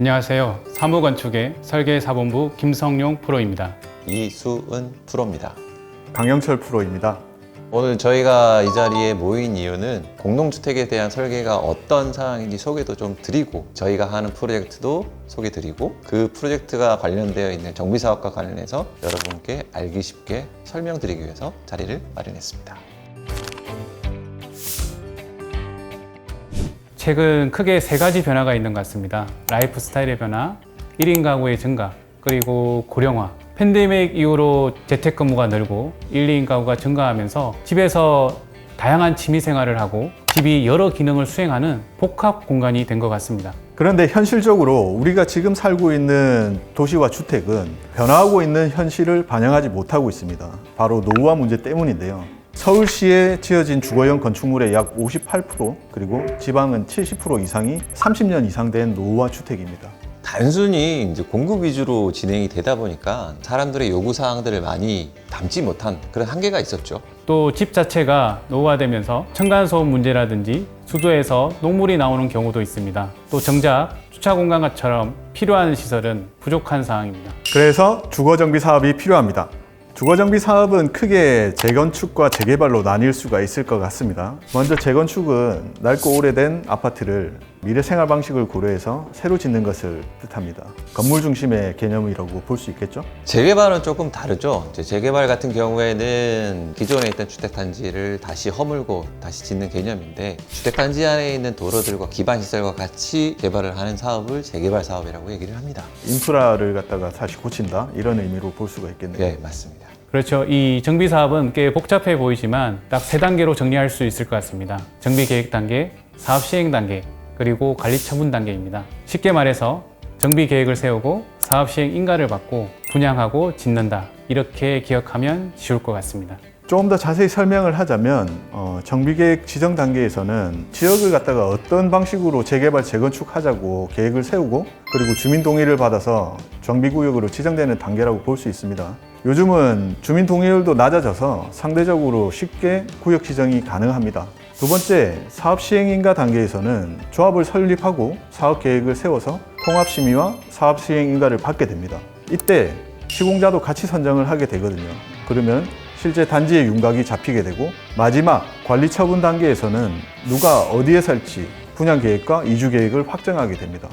안녕하세요. 사무건축의 설계사본부 김성용 프로입니다. 이수은 프로입니다. 강영철 프로입니다. 오늘 저희가 이 자리에 모인 이유는 공동주택에 대한 설계가 어떤 상황인지 소개도 좀 드리고, 저희가 하는 프로젝트도 소개 드리고, 그 프로젝트가 관련되어 있는 정비사업과 관련해서 여러분께 알기 쉽게 설명드리기 위해서 자리를 마련했습니다. 최근 크게 세 가지 변화가 있는 것 같습니다. 라이프 스타일의 변화, 1인 가구의 증가, 그리고 고령화. 팬데믹 이후로 재택근무가 늘고 1, 2인 가구가 증가하면서 집에서 다양한 취미 생활을 하고 집이 여러 기능을 수행하는 복합 공간이 된 것 같습니다. 그런데 현실적으로 우리가 지금 살고 있는 도시와 주택은 변화하고 있는 현실을 반영하지 못하고 있습니다. 바로 노후화 문제 때문인데요. 서울시에 지어진 주거용 건축물의 약 58%, 그리고 지방은 70% 이상이 30년 이상 된 노후화 주택입니다. 단순히 이제 공급 위주로 진행이 되다 보니까 사람들의 요구 사항들을 많이 담지 못한 그런 한계가 있었죠. 또 집 자체가 노후화되면서 층간소음 문제라든지 수도에서 녹물이 나오는 경우도 있습니다. 또 정작 주차 공간처럼 필요한 시설은 부족한 상황입니다. 그래서 주거정비 사업이 필요합니다. 주거정비 사업은 크게 재건축과 재개발로 나뉠 수가 있을 것 같습니다. 먼저 재건축은 낡고 오래된 아파트를 미래 생활 방식을 고려해서 새로 짓는 것을 뜻합니다. 건물 중심의 개념이라고 볼 수 있겠죠? 재개발은 조금 다르죠. 이제 재개발 같은 경우에는 기존에 있던 주택단지를 다시 허물고 다시 짓는 개념인데, 주택단지 안에 있는 도로들과 기반시설과 같이 개발을 하는 사업을 재개발 사업이라고 얘기를 합니다. 인프라를 갖다가 다시 고친다, 이런 의미로 볼 수가 있겠네요. 네, 맞습니다. 그렇죠. 이 정비 사업은 꽤 복잡해 보이지만 딱 세 단계로 정리할 수 있을 것 같습니다. 정비 계획 단계, 사업 시행 단계, 그리고 관리 처분 단계입니다. 쉽게 말해서 정비 계획을 세우고 사업 시행 인가를 받고 분양하고 짓는다. 이렇게 기억하면 쉬울 것 같습니다. 조금 더 자세히 설명을 하자면 정비계획 지정 단계에서는 지역을 갖다가 어떤 방식으로 재개발, 재건축하자고 계획을 세우고, 그리고 주민 동의를 받아서 정비구역으로 지정되는 단계라고 볼 수 있습니다. 요즘은 주민 동의율도 낮아져서 상대적으로 쉽게 구역 지정이 가능합니다. 두 번째, 사업 시행인가 단계에서는 조합을 설립하고 사업 계획을 세워서 통합심의와 사업 시행인가를 받게 됩니다. 이때 시공자도 같이 선정을 하게 되거든요. 그러면 실제 단지의 윤곽이 잡히게 되고, 마지막 관리 처분 단계에서는 누가 어디에 살지 분양 계획과 이주 계획을 확정하게 됩니다.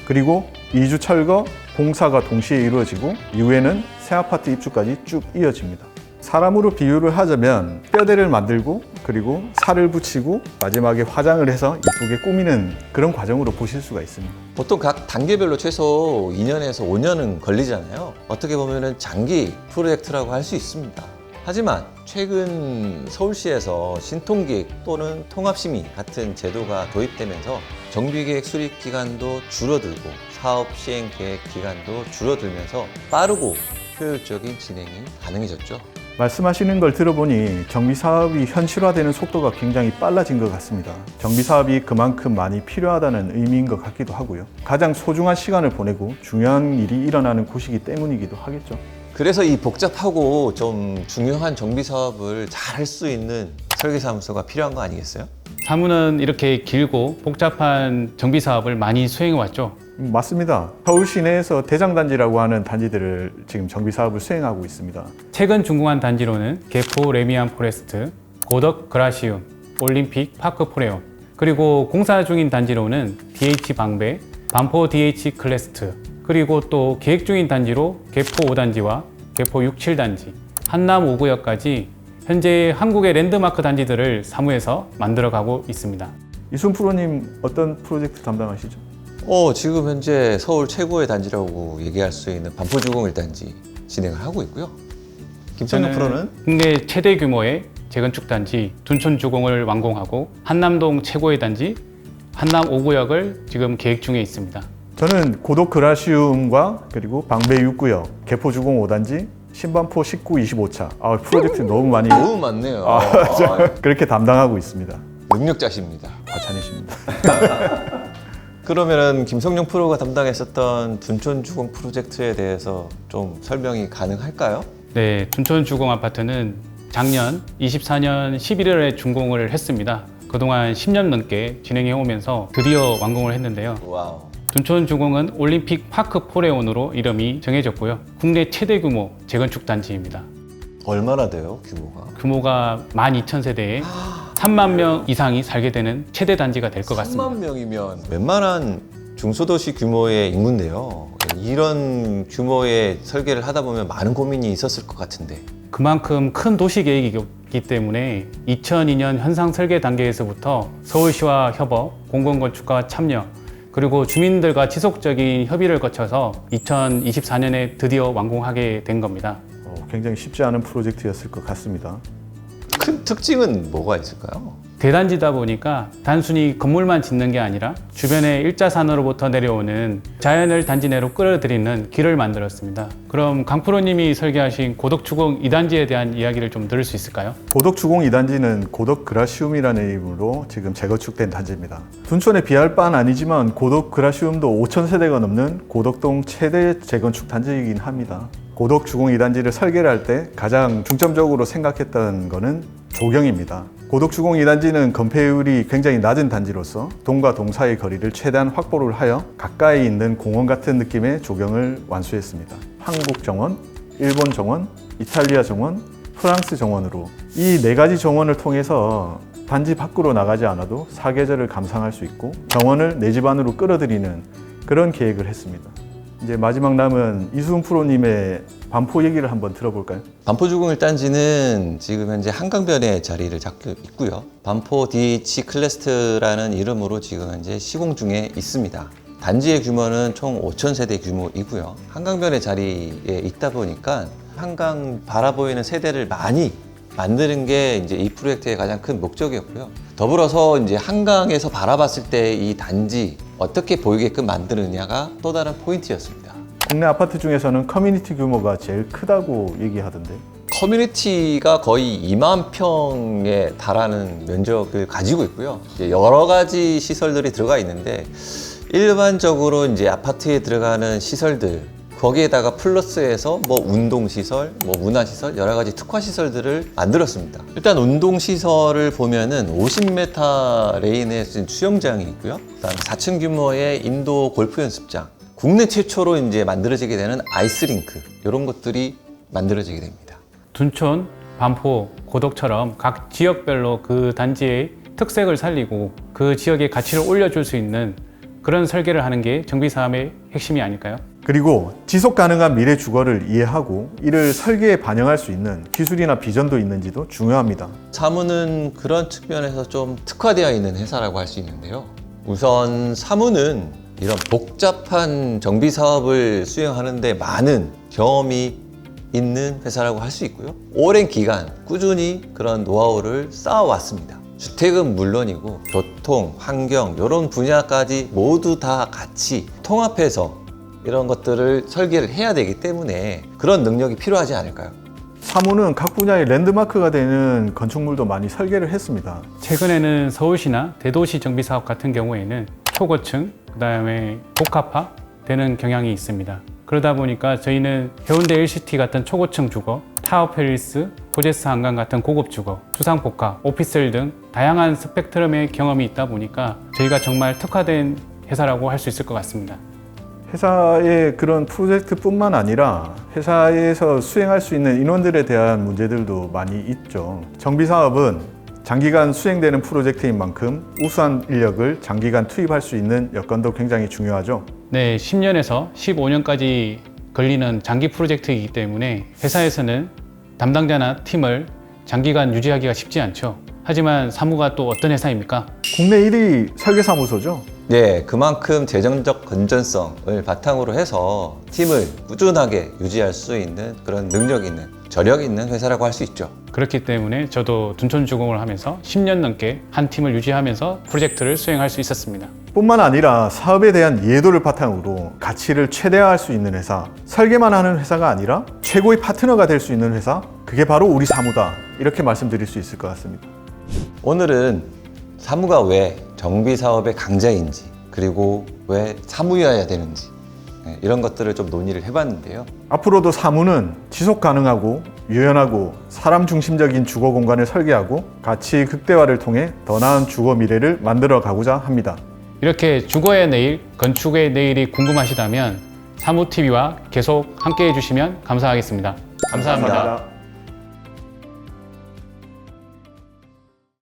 그리고 이주 철거, 공사가 동시에 이루어지고 이후에는 새 아파트 입주까지 쭉 이어집니다. 사람으로 비유를 하자면 뼈대를 만들고, 그리고 살을 붙이고, 마지막에 화장을 해서 이쁘게 꾸미는 그런 과정으로 보실 수가 있습니다. 보통 각 단계별로 최소 2년에서 5년은 걸리잖아요. 어떻게 보면 장기 프로젝트라고 할 수 있습니다. 하지만 최근 서울시에서 신통기획 또는 통합심의 같은 제도가 도입되면서 정비계획 수립 기간도 줄어들고 사업 시행 계획 기간도 줄어들면서 빠르고 효율적인 진행이 가능해졌죠. 말씀하시는 걸 들어보니 정비 사업이 현실화되는 속도가 굉장히 빨라진 것 같습니다. 정비 사업이 그만큼 많이 필요하다는 의미인 것 같기도 하고요. 가장 소중한 시간을 보내고 중요한 일이 일어나는 곳이기 때문이기도 하겠죠. 그래서 이 복잡하고 좀 중요한 정비 사업을 잘 할 수 있는 설계사무소가 필요한 거 아니겠어요? 사무는 이렇게 길고 복잡한 정비 사업을 많이 수행해 왔죠. 맞습니다. 서울 시내에서 대장단지라고 하는 단지들을 지금 정비 사업을 수행하고 있습니다. 최근 준공한 단지로는 개포 레미안 포레스트, 고덕 그라시움, 올림픽 파크 포레온, 그리고 공사 중인 단지로는 DH 방배, 반포 DH 클래스트, 그리고 또 계획 중인 단지로 개포 5단지와 개포 6, 7단지, 한남 5구역까지 현재 한국의 랜드마크 단지들을 사무에서 만들어가고 있습니다. 이순 프로님, 어떤 프로젝트 담당하시죠? 지금 현재 서울 최고의 단지라고 얘기할 수 있는 반포주공 1단지 진행을 하고 있고요. 김성용 프로는 국내 최대 규모의 재건축 단지 둔촌주공을 완공하고 한남동 최고의 단지 한남 5구역을 지금 계획 중에 있습니다. 저는 고덕 그라시움과 그리고 방배 6구역, 개포주공 5단지, 신반포 19, 25차. 프로젝트 너무 많네요. 그렇게 담당하고 있습니다. 능력자십니다. 과찬이십니다. 그러면은 김성용 프로가 담당했었던 둔촌주공 프로젝트에 대해서 좀 설명이 가능할까요? 네, 둔촌주공 아파트는 작년 24년 11월에 준공을 했습니다. 그동안 10년 넘게 진행해 오면서 드디어 완공을 했는데요. 와우. 둔촌주공은 올림픽 파크 포레온으로 이름이 정해졌고요. 국내 최대 규모 재건축 단지입니다. 얼마나 돼요, 규모가? 규모가 12,000세대에 3만 명 이상이 살게 되는 최대 단지가 될 것 같습니다. 3만 명이면 웬만한 중소도시 규모의 인구인데요. 이런 규모의 설계를 하다 보면 많은 고민이 있었을 것 같은데. 그만큼 큰 도시 계획이기 때문에 2002년 현상 설계 단계에서부터 서울시와 협업, 공공건축가 참여, 그리고 주민들과 지속적인 협의를 거쳐서 2024년에 드디어 완공하게 된 겁니다. 굉장히 쉽지 않은 프로젝트였을 것 같습니다. 큰 특징은 뭐가 있을까요? 대단지다 보니까 단순히 건물만 짓는 게 아니라 주변의 일자산으로부터 내려오는 자연을 단지 내로 끌어들이는 길을 만들었습니다. 그럼 강프로님이 설계하신 고덕주공 2단지에 대한 이야기를 좀 들을 수 있을까요? 고덕주공 2단지는 고덕그라시움이라는 이름으로 지금 재건축된 단지입니다. 둔촌에 비할 바는 아니지만 고덕그라시움도 5,000세대가 넘는 고덕동 최대 재건축 단지이긴 합니다. 고덕주공 2단지를 설계를 할 때 가장 중점적으로 생각했던 것은 조경입니다. 고덕주공 2단지는 건폐율이 굉장히 낮은 단지로서 동과 동 사이의 거리를 최대한 확보를 하여 가까이 있는 공원 같은 느낌의 조경을 완수했습니다. 한국 정원, 일본 정원, 이탈리아 정원, 프랑스 정원으로 이 4가지 정원을 통해서 단지 밖으로 나가지 않아도 사계절을 감상할 수 있고 정원을 내 집 안으로 끌어들이는 그런 계획을 했습니다. 이제 마지막 남은 이수훈 프로님의 반포 얘기를 한번 들어볼까요? 반포주공 1단지는 지금 현재 한강변에 자리를 잡고 있고요. 반포 DH 클래스트라는 이름으로 지금 현재 시공 중에 있습니다. 단지의 규모는 총 5,000세대 규모이고요. 한강변에 자리에 있다 보니까 한강 바라보이는 세대를 많이 만드는 게 이제 이 프로젝트의 가장 큰 목적이었고요. 더불어서 이제 한강에서 바라봤을 때 이 단지 어떻게 보이게끔 만드느냐가 또 다른 포인트였습니다. 국내 아파트 중에서는 커뮤니티 규모가 제일 크다고 얘기하던데 커뮤니티가 거의 2만 평에 달하는 면적을 가지고 있고요. 이제 여러 가지 시설들이 들어가 있는데 일반적으로 이제 아파트에 들어가는 시설들 거기에다가 플러스해서 뭐 운동시설, 뭐 문화시설, 여러 가지 특화시설들을 만들었습니다. 일단 운동시설을 보면은 50m 레인의 수영장이 있고요. 그다음 4층 규모의 인도 골프 연습장, 국내 최초로 이제 만들어지게 되는 아이스링크, 이런 것들이 만들어지게 됩니다. 둔촌, 반포, 고덕처럼 각 지역별로 그 단지의 특색을 살리고 그 지역의 가치를 올려줄 수 있는 그런 설계를 하는 게 정비사업의 핵심이 아닐까요? 그리고 지속 가능한 미래 주거를 이해하고 이를 설계에 반영할 수 있는 기술이나 비전도 있는지도 중요합니다. 사무는 그런 측면에서 좀 특화되어 있는 회사라고 할 수 있는데요. 우선 사무는 이런 복잡한 정비 사업을 수행하는데 많은 경험이 있는 회사라고 할 수 있고요. 오랜 기간 꾸준히 그런 노하우를 쌓아왔습니다. 주택은 물론이고 교통, 환경 이런 분야까지 모두 다 같이 통합해서 이런 것들을 설계를 해야 되기 때문에 그런 능력이 필요하지 않을까요? 사무는 각 분야의 랜드마크가 되는 건축물도 많이 설계를 했습니다. 최근에는 서울시나 대도시 정비 사업 같은 경우에는 초고층, 그다음에 복합화 되는 경향이 있습니다. 그러다 보니까 저희는 해운대 LCT 같은 초고층 주거, 타워팰리스, 호제스 한강 같은 고급 주거, 수상복합, 오피스텔 등 다양한 스펙트럼의 경험이 있다 보니까 저희가 정말 특화된 회사라고 할 수 있을 것 같습니다. 회사의 그런 프로젝트뿐만 아니라 회사에서 수행할 수 있는 인원들에 대한 문제들도 많이 있죠. 정비사업은 장기간 수행되는 프로젝트인 만큼 우수한 인력을 장기간 투입할 수 있는 여건도 굉장히 중요하죠. 네, 10년에서 15년까지 걸리는 장기 프로젝트이기 때문에 회사에서는 담당자나 팀을 장기간 유지하기가 쉽지 않죠. 하지만 사무가 또 어떤 회사입니까? 국내 1위 설계사무소죠. 네, 그만큼 재정적 건전성을 바탕으로 해서 팀을 꾸준하게 유지할 수 있는 그런 능력 있는, 저력 있는 회사라고 할 수 있죠. 그렇기 때문에 저도 둔촌주공을 하면서 10년 넘게 한 팀을 유지하면서 프로젝트를 수행할 수 있었습니다. 뿐만 아니라 사업에 대한 이해도를 바탕으로 가치를 최대화할 수 있는 회사, 설계만 하는 회사가 아니라 최고의 파트너가 될 수 있는 회사, 그게 바로 우리 사무다, 이렇게 말씀드릴 수 있을 것 같습니다. 오늘은 사무가 왜 정비 사업의 강자인지, 그리고 왜 사무여야 되는지, 이런 것들을 좀 논의를 해봤는데요. 앞으로도 사무는 지속 가능하고 유연하고 사람 중심적인 주거 공간을 설계하고 가치 극대화를 통해 더 나은 주거 미래를 만들어 가고자 합니다. 이렇게 주거의 내일, 건축의 내일이 궁금하시다면 사무TV와 계속 함께 해주시면 감사하겠습니다. 감사합니다.